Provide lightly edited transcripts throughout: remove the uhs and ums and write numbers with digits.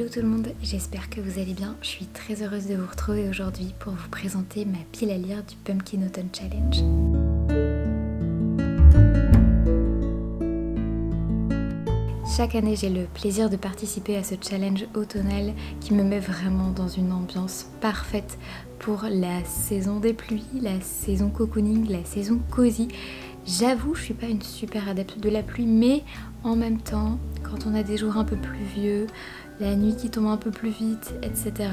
Hello tout le monde, j'espère que vous allez bien. Je suis très heureuse de vous retrouver aujourd'hui pour vous présenter ma pile à lire du Pumpkin Autumn Challenge. Chaque année, j'ai le plaisir de participer à ce challenge automnal qui me met vraiment dans une ambiance parfaite pour la saison des pluies, la saison cocooning, la saison cosy. J'avoue, je suis pas une super adepte de la pluie, mais en même temps, quand on a des jours un peu pluvieux, la nuit qui tombe un peu plus vite, etc.,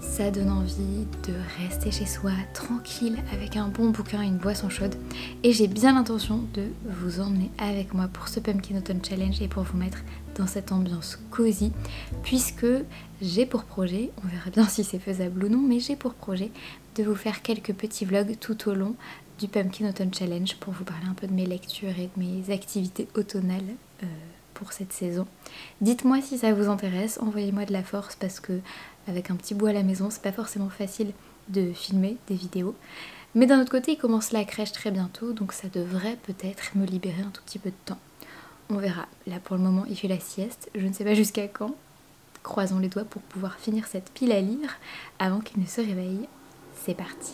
ça donne envie de rester chez soi tranquille avec un bon bouquin et une boisson chaude. Et j'ai bien l'intention de vous emmener avec moi pour ce Pumpkin Autumn Challenge et pour vous mettre dans cette ambiance cosy, puisque j'ai pour projet, on verra bien si c'est faisable ou non, mais j'ai pour projet de vous faire quelques petits vlogs tout au long du Pumpkin Autumn Challenge pour vous parler un peu de mes lectures et de mes activités automnales pour cette saison. Dites-moi si ça vous intéresse, envoyez-moi de la force parce que avec un petit bout à la maison, c'est pas forcément facile de filmer des vidéos. Mais d'un autre côté, il commence la crèche très bientôt, donc ça devrait peut-être me libérer un tout petit peu de temps. On verra. Là pour le moment, il fait la sieste, je ne sais pas jusqu'à quand. Croisons les doigts pour pouvoir finir cette pile à lire avant qu'il ne se réveille. C'est parti.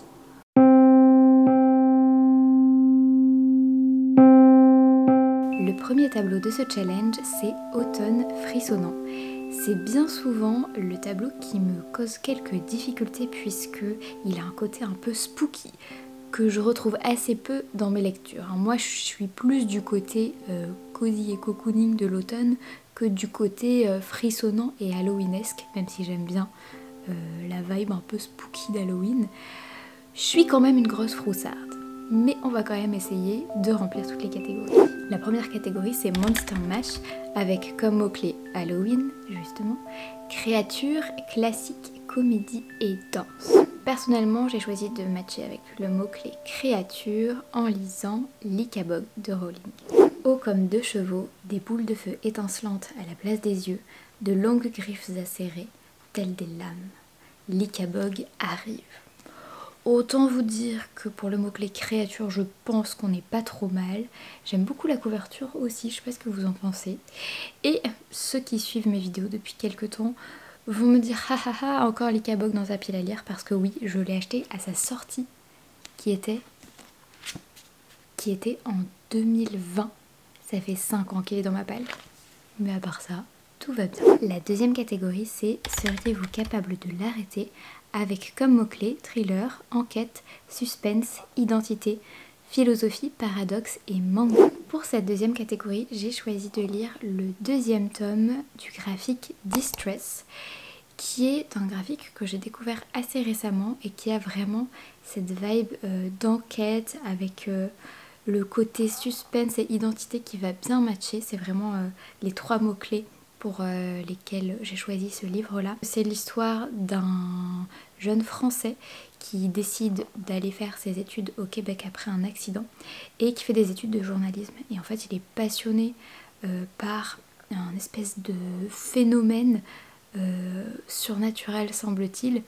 Le premier tableau de ce challenge, c'est Automne frissonnant. C'est bien souvent le tableau qui me cause quelques difficultés puisque il a un côté un peu spooky que je retrouve assez peu dans mes lectures. Moi je suis plus du côté cosy et cocooning de l'automne que du côté frissonnant et halloweenesque, même si j'aime bien la vibe un peu spooky d'Halloween. Je suis quand même une grosse froussarde. Mais on va quand même essayer de remplir toutes les catégories. La première catégorie, c'est Monster Mash, avec comme mot-clé Halloween, justement, créature, classique, comédie et danse. Personnellement, j'ai choisi de matcher avec le mot-clé créature en lisant l'Icabog de Rowling. Haut comme deux chevaux, des boules de feu étincelantes à la place des yeux, de longues griffes acérées, telles des lames. L'Icabog arrive. Autant vous dire que pour le mot-clé créature, je pense qu'on n'est pas trop mal. J'aime beaucoup la couverture aussi, je sais pas ce que vous en pensez. Et ceux qui suivent mes vidéos depuis quelques temps vont me dire « Ha ha ha, encore l'Icabog dans sa pile à lire » parce que oui, je l'ai acheté à sa sortie qui était en 2020. Ça fait 5 ans qu'il est dans ma palle. Mais à part ça, tout va bien. La deuxième catégorie, c'est « Seriez-vous capable de l'arrêter ?» avec comme mots-clés thriller, enquête, suspense, identité, philosophie, paradoxe et manga. Pour cette deuxième catégorie, j'ai choisi de lire le deuxième tome du graphique Distress, qui est un graphique que j'ai découvert assez récemment et qui a vraiment cette vibe d'enquête avec le côté suspense et identité qui va bien matcher. C'est vraiment les trois mots-clés pour lesquels j'ai choisi ce livre-là. C'est l'histoire d'un jeune Français qui décide d'aller faire ses études au Québec après un accident et qui fait des études de journalisme. Et en fait, il est passionné par un espèce de phénomène surnaturel, semble-t-il,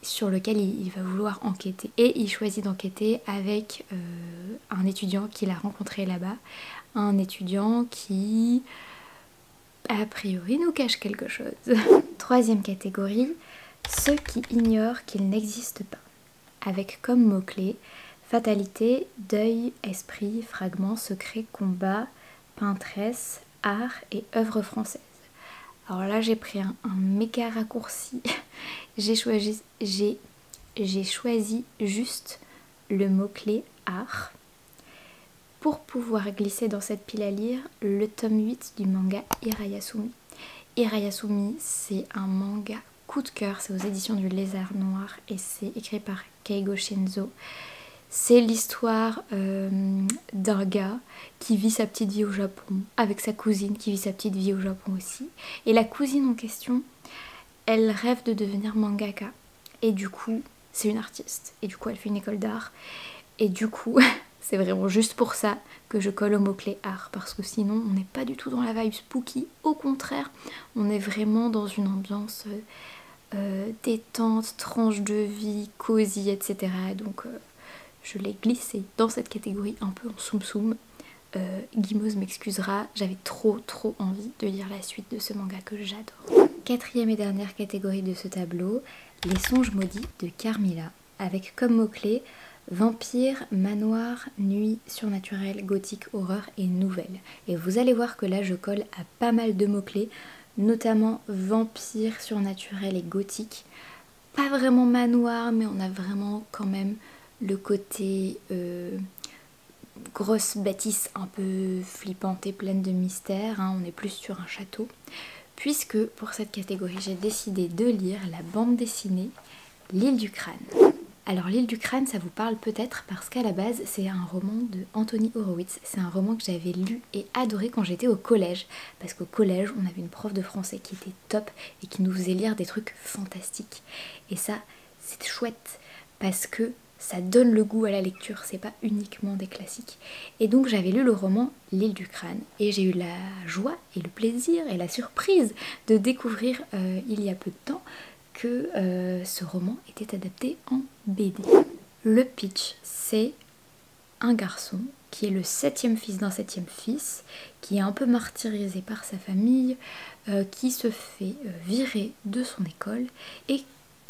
sur lequel il va vouloir enquêter. Et il choisit d'enquêter avec un étudiant qu'il a rencontré là-bas, un étudiant qui a priori nous cache quelque chose. Troisième catégorie, ceux qui ignorent qu'il n'existe pas, avec comme mots-clés fatalité, deuil, esprit, fragment, secret, combat, peintresse, art et œuvre française. Alors là j'ai pris un méga raccourci, j'ai choisi juste le mot-clé art pour pouvoir glisser dans cette pile à lire le tome 8 du manga Hirayasumi. Hirayasumi, c'est un manga coup de cœur, c'est aux éditions du Lézard Noir et c'est écrit par Keigo Shinzo. C'est l'histoire d'un gars qui vit sa petite vie au Japon avec sa cousine qui vit sa petite vie au Japon aussi. Et la cousine en question, elle rêve de devenir mangaka et du coup c'est une artiste et du coup elle fait une école d'art et du coup c'est vraiment juste pour ça que je colle au mot-clé art, parce que sinon on n'est pas du tout dans la vibe spooky, au contraire, on est vraiment dans une ambiance détente, tranche de vie, cosy, etc. Donc je l'ai glissé dans cette catégorie un peu en soum soum. Guimauve m'excusera, j'avais trop envie de lire la suite de ce manga que j'adore. Quatrième et dernière catégorie de ce tableau, Les songes maudits de Carmilla, avec comme mots-clés vampire, manoir, nuit, surnaturel, gothique, horreur et nouvelle. Et vous allez voir que là je colle à pas mal de mots-clés, notamment vampire, surnaturel et gothique. Pas vraiment manoir, mais on a vraiment quand même le côté grosse bâtisse un peu flippante et pleine de mystères, hein. On est plus sur un château. Puisque pour cette catégorie, j'ai décidé de lire la bande dessinée L'île du crâne. Alors L'île du crâne, ça vous parle peut-être parce qu'à la base, c'est un roman de Anthony Horowitz. C'est un roman que j'avais lu et adoré quand j'étais au collège. Parce qu'au collège, on avait une prof de français qui était top et qui nous faisait lire des trucs fantastiques. Et ça, c'est chouette parce que ça donne le goût à la lecture, c'est pas uniquement des classiques. Et donc j'avais lu le roman L'île du crâne et j'ai eu la joie et le plaisir et la surprise de découvrir il y a peu de temps que ce roman était adapté en BD. Le pitch, c'est un garçon qui est le 7e fils d'un 7e fils, qui est un peu martyrisé par sa famille, qui se fait virer de son école et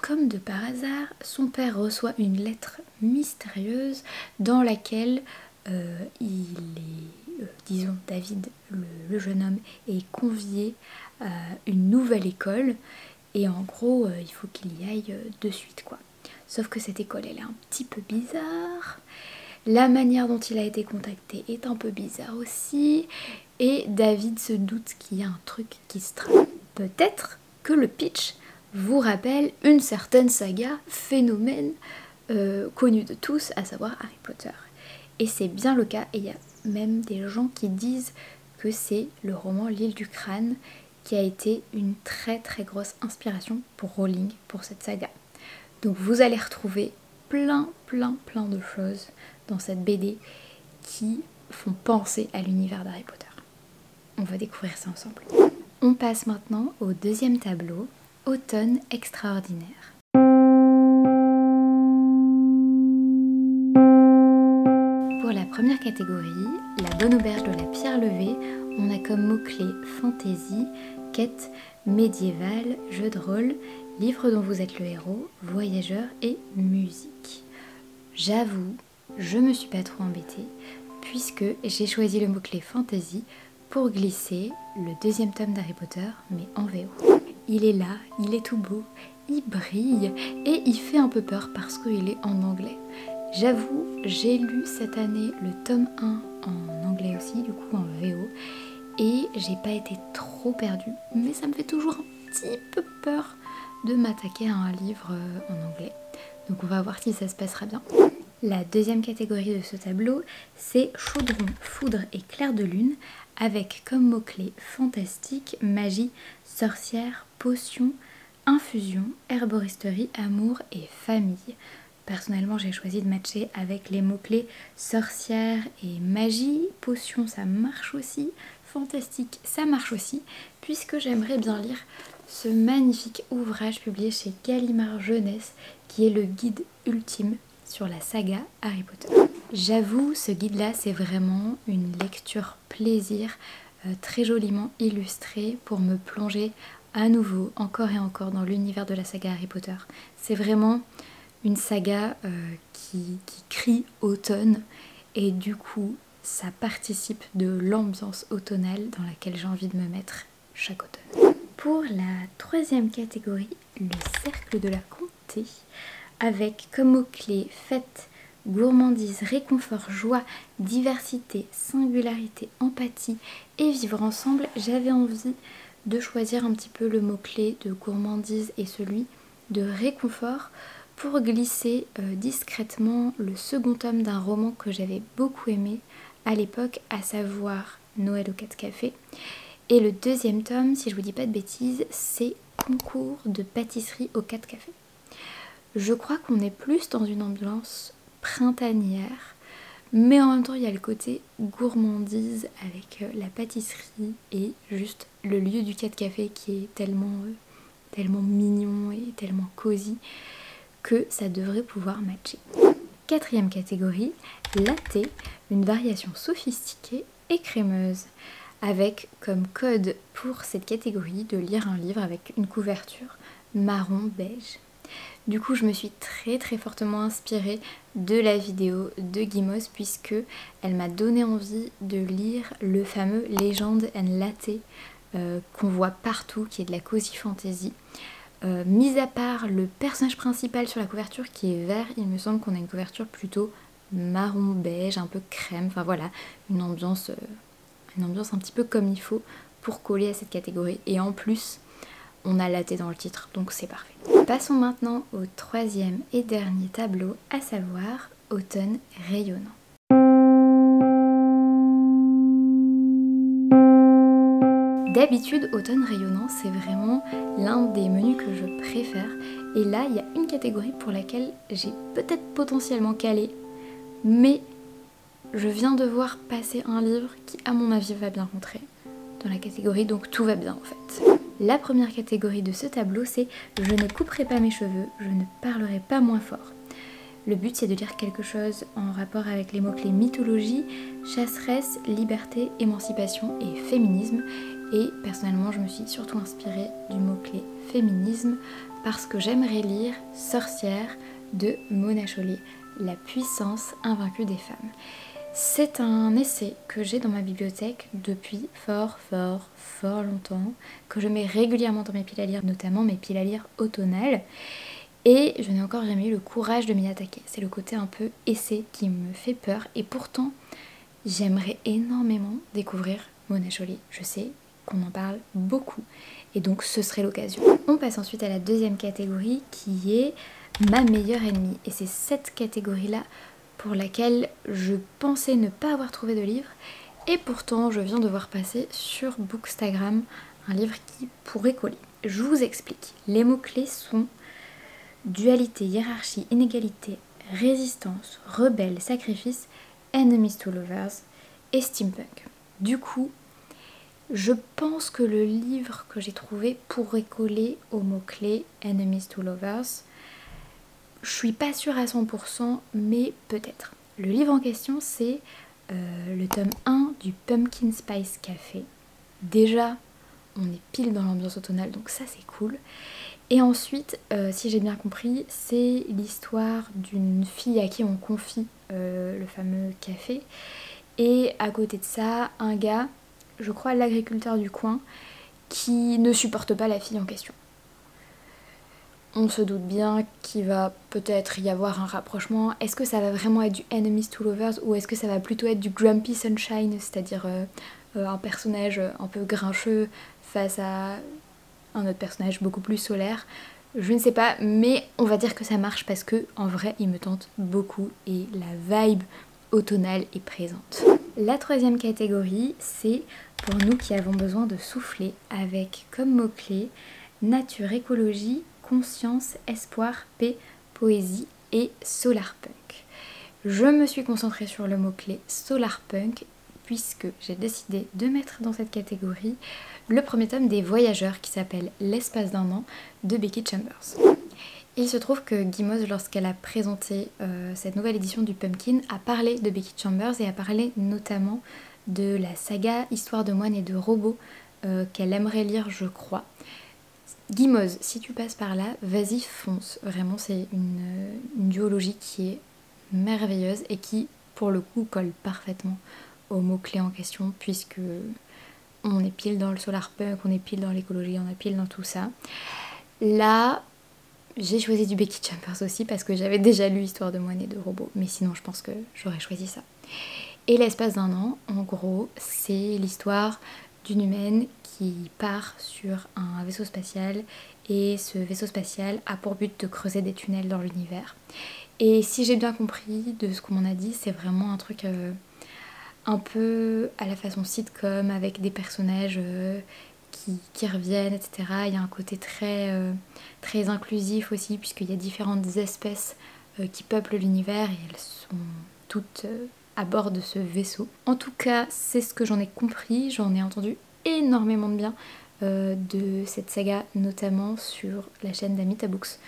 comme de par hasard, son père reçoit une lettre mystérieuse dans laquelle disons David, le jeune homme, est convié à une nouvelle école et en gros, il faut qu'il y aille de suite quoi. Sauf que cette école, elle est un petit peu bizarre. La manière dont il a été contacté est un peu bizarre aussi. Et David se doute qu'il y a un truc qui se trame. Peut-être que le pitch vous rappelle une certaine saga, phénomène connu de tous, à savoir Harry Potter. Et c'est bien le cas, et il y a même des gens qui disent que c'est le roman L'île du crâne qui a été une très grosse inspiration pour Rowling, pour cette saga. Donc vous allez retrouver plein de choses dans cette BD qui font penser à l'univers d'Harry Potter. On va découvrir ça ensemble. On passe maintenant au deuxième tableau, Automne extraordinaire. Pour la première catégorie, La bonne auberge de la pierre levée, on a comme mots-clés fantaisie, quête médiévale, jeu de rôle, livre dont vous êtes le héros, voyageur et musique. J'avoue, je me suis pas trop embêtée puisque j'ai choisi le mot-clé fantasy pour glisser le deuxième tome d'Harry Potter mais en VO. Il est là, il est tout beau, il brille et il fait un peu peur parce qu'il est en anglais. J'avoue, j'ai lu cette année le tome 1 en anglais aussi, du coup en VO, et j'ai pas été trop perdue, mais ça me fait toujours un petit peu peur de m'attaquer à un livre en anglais. Donc on va voir si ça se passera bien. La deuxième catégorie de ce tableau, c'est chaudron, foudre et clair de lune, avec comme mots-clés fantastique, magie, sorcière, potion, infusion, herboristerie, amour et famille. Personnellement, j'ai choisi de matcher avec les mots-clés sorcière et magie, potion ça marche aussi, fantastique ça marche aussi, puisque j'aimerais bien lire ce magnifique ouvrage publié chez Gallimard Jeunesse qui est le guide ultime sur la saga Harry Potter. J'avoue, ce guide-là, c'est vraiment une lecture plaisir, très joliment illustrée pour me plonger à nouveau, encore et encore, dans l'univers de la saga Harry Potter. C'est vraiment une saga qui crie automne et du coup, ça participe de l'ambiance automnale dans laquelle j'ai envie de me mettre chaque automne. Pour la troisième catégorie, le cercle de la comté, avec comme mots-clés fête, gourmandise, réconfort, joie, diversité, singularité, empathie et vivre ensemble, j'avais envie de choisir un petit peu le mot-clé de gourmandise et celui de réconfort pour glisser discrètement le second tome d'un roman que j'avais beaucoup aimé à l'époque, à savoir Noël aux 4 cafés. Et le deuxième tome, si je vous dis pas de bêtises, c'est Concours de pâtisserie aux 4 cafés. Je crois qu'on est plus dans une ambiance printanière, mais en même temps il y a le côté gourmandise avec la pâtisserie et juste le lieu du 4 café qui est tellement mignon et tellement cosy que ça devrait pouvoir matcher. Quatrième catégorie, latte, une variation sophistiquée et crémeuse, avec comme code pour cette catégorie de lire un livre avec une couverture marron beige. Du coup, je me suis très fortement inspirée de la vidéo de Guimauve puisque elle m'a donné envie de lire le fameux Legend and Latte qu'on voit partout, qui est de la cozy fantasy. Mis à part le personnage principal sur la couverture qui est vert, il me semble qu'on a une couverture plutôt marron beige, un peu crème, enfin voilà, une ambiance un petit peu comme il faut pour coller à cette catégorie. Et en plus, on a latte dans le titre, donc c'est parfait. Passons maintenant au troisième et dernier tableau, à savoir Automne rayonnant. D'habitude, Automne rayonnant, c'est vraiment l'un des menus que je préfère. Et là, il y a une catégorie pour laquelle j'ai peut-être potentiellement calé, mais je viens de voir passer un livre qui, à mon avis, va bien rentrer dans la catégorie, donc tout va bien en fait. La première catégorie de ce tableau, c'est « Je ne couperai pas mes cheveux, je ne parlerai pas moins fort ». Le but, c'est de lire quelque chose en rapport avec les mots-clés mythologie, chasseresse, liberté, émancipation et féminisme. Et personnellement, je me suis surtout inspirée du mot-clé féminisme parce que j'aimerais lire Sorcière de Mona Chollet, la puissance invaincue des femmes. C'est un essai que j'ai dans ma bibliothèque depuis fort longtemps, que je mets régulièrement dans mes piles à lire, notamment mes piles à lire automnales, et je n'ai encore jamais eu le courage de m'y attaquer. C'est le côté un peu essai qui me fait peur, et pourtant j'aimerais énormément découvrir Mona Chollet. Je sais qu'on en parle beaucoup, et donc ce serait l'occasion. On passe ensuite à la deuxième catégorie qui est ma meilleure ennemie, et c'est cette catégorie-là pour laquelle je pensais ne pas avoir trouvé de livre, et pourtant je viens de voir passer sur Bookstagram un livre qui pourrait coller. Je vous explique. Les mots-clés sont dualité, hiérarchie, inégalité, résistance, rebelle, sacrifice, enemies to lovers et steampunk. Du coup, je pense que le livre que j'ai trouvé pourrait coller aux mots-clés enemies to lovers. Je suis pas sûre à 100%, mais peut-être. Le livre en question, c'est le tome 1 du Pumpkin Spice Café. Déjà, on est pile dans l'ambiance automnale, donc ça c'est cool. Et ensuite, si j'ai bien compris, c'est l'histoire d'une fille à qui on confie le fameux café. Et à côté de ça, un gars, je crois l'agriculteur du coin, qui ne supporte pas la fille en question. On se doute bien qu'il va peut-être y avoir un rapprochement. Est-ce que ça va vraiment être du Enemies to Lovers ou est-ce que ça va plutôt être du Grumpy Sunshine, c'est-à-dire un personnage un peu grincheux face à un autre personnage beaucoup plus solaire? Je ne sais pas, mais on va dire que ça marche parce que en vrai il me tente beaucoup et la vibe automnale est présente. La troisième catégorie, c'est pour nous qui avons besoin de souffler, avec comme mots-clés nature, écologie, conscience, espoir, paix, poésie et solarpunk. Je me suis concentrée sur le mot-clé solarpunk puisque j'ai décidé de mettre dans cette catégorie le premier tome des Voyageurs qui s'appelle L'espace d'un an de Becky Chambers. Il se trouve que Guimauve, lorsqu'elle a présenté cette nouvelle édition du Pumpkin, a parlé de Becky Chambers et a parlé notamment de la saga Histoire de moine et de robots qu'elle aimerait lire, je crois. Guimauve, si tu passes par là, vas-y fonce. Vraiment, c'est une duologie qui est merveilleuse et qui, pour le coup, colle parfaitement aux mots-clés en question, puisque on est pile dans le solarpunk, on est pile dans l'écologie, on est pile dans tout ça. Là, j'ai choisi du Becky Chambers aussi parce que j'avais déjà lu Histoire de moine et de robots, mais sinon je pense que j'aurais choisi ça. Et l'espace d'un an, en gros, c'est l'histoire d'une humaine qui part sur un vaisseau spatial et ce vaisseau spatial a pour but de creuser des tunnels dans l'univers. Et si j'ai bien compris de ce qu'on m'en a dit, c'est vraiment un truc un peu à la façon sitcom avec des personnages qui reviennent, etc. Il y a un côté très inclusif aussi puisqu'il y a différentes espèces qui peuplent l'univers et elles sont toutes à bord de ce vaisseau. En tout cas, c'est ce que j'en ai compris, j'en ai entendu énormément de bien de cette saga, notamment sur la chaîne d'Amita Books,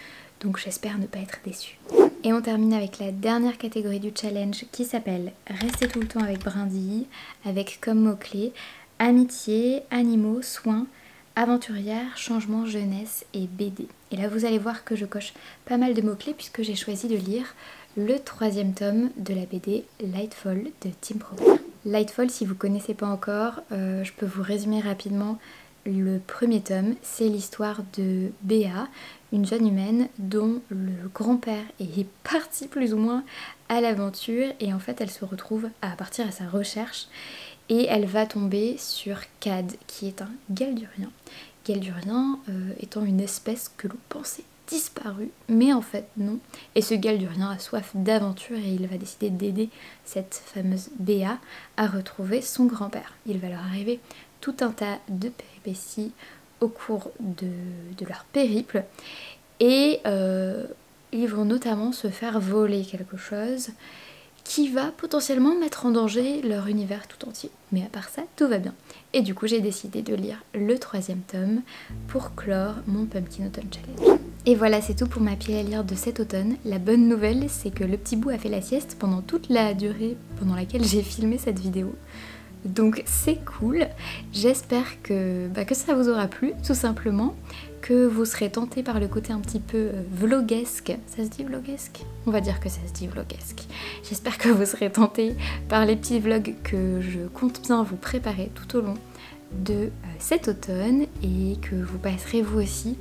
donc j'espère ne pas être déçue. Et on termine avec la dernière catégorie du challenge qui s'appelle Rester tout le temps avec Brindille, avec comme mots-clés amitié, animaux, soins, aventurière, changement, jeunesse et BD. Et là vous allez voir que je coche pas mal de mots-clés puisque j'ai choisi de lire le 3e tome de la BD Lightfall de Tim Provera. Lightfall, si vous ne connaissez pas encore, je peux vous résumer rapidement le 1er tome. C'est l'histoire de Béa, une jeune humaine dont le grand-père est parti plus ou moins à l'aventure et en fait elle se retrouve à partir à sa recherche et elle va tomber sur Cad qui est un Galdurien. Galdurien étant une espèce que l'on pensait disparue, mais en fait non. Et ce Galdurien a soif d'aventure et il va décider d'aider cette fameuse Béa à retrouver son grand-père. Il va leur arriver tout un tas de péripéties au cours de leur périple et ils vont notamment se faire voler quelque chose qui va potentiellement mettre en danger leur univers tout entier. Mais à part ça, tout va bien. Et du coup, j'ai décidé de lire le 3e tome pour clore mon Pumpkin Autumn Challenge. Et voilà, c'est tout pour ma pile à lire de cet automne. La bonne nouvelle, c'est que le petit bout a fait la sieste pendant toute la durée pendant laquelle j'ai filmé cette vidéo. Donc c'est cool, j'espère que ça vous aura plu tout simplement, que vous serez tentés par le côté un petit peu vloguesque. Ça se dit vloguesque? On va dire que ça se dit vloguesque. J'espère que vous serez tentés par les petits vlogs que je compte bien vous préparer tout au long de cet automne et que vous passerez vous aussi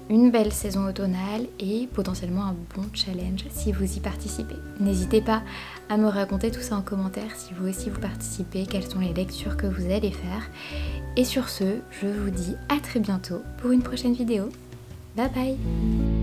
une belle saison automnale et potentiellement un bon challenge si vous y participez. N'hésitez pas à me raconter tout ça en commentaire si vous aussi vous participez, quelles sont les lectures que vous allez faire. Et sur ce, je vous dis à très bientôt pour une prochaine vidéo. Bye bye!